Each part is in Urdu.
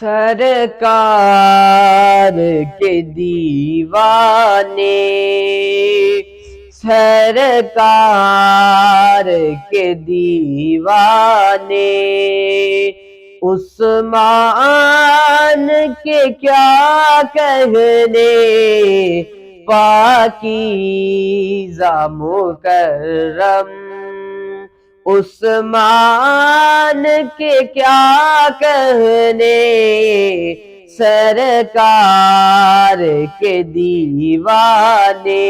سرکار کے دیوانے، سرکار کے دیوانے، عثمان کے کیا کہنے، پاکیزہ مکرم، عثمان کے کیا کہنے، سرکار کے دیوانے،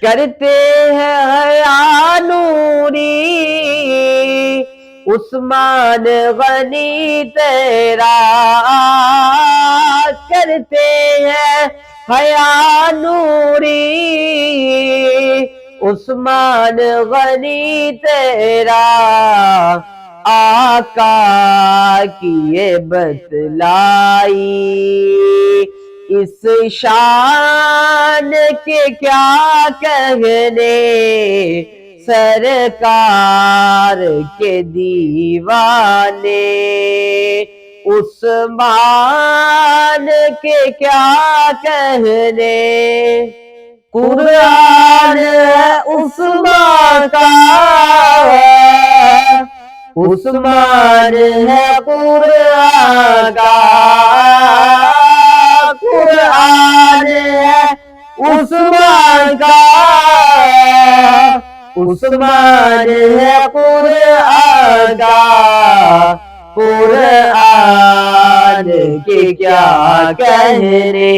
کرتے ہیں حیا نوری عثمان غنی تیرا، کرتے ہیں حیا نوری عثمان غنی تیرا، آقا کی یہ بتلائی اس شان کے کیا کہنے، سرکار کے دیوانے، عثمان کے کیا کہنے، قرآن ہے عثمان کا، عثمان ہے قرآن کا، قرآن ہے عثمان کا، عثمان ہے قرآن کا، قرآن کے کیا کہنے،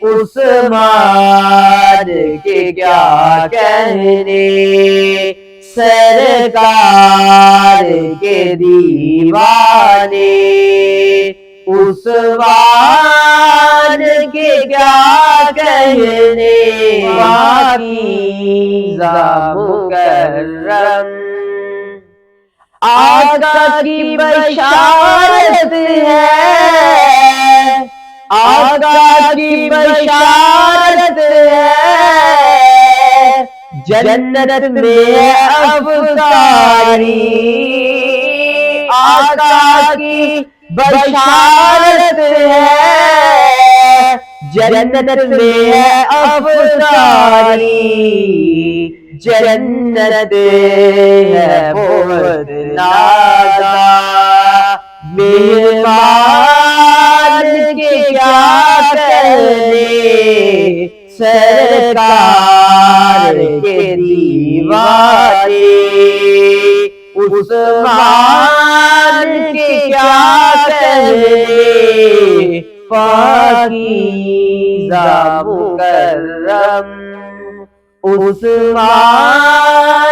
عثمان کے کیا کہنے، سرکار کے دیوانے، عثمان کے کیا کہنے، پاکیزہ مکرم، آقا کی بشارت ہے، آقا کی بشارت ہے، جنت میں افطاری، آقا کی بشارت ہے، جنت میں افطاری، جنت ہے بہت نازا، مہمان کے کیا کہنے، سرکار کے دیوانے، عثمان کے کیا کہنے، پاکیزہ مکرم، عثمان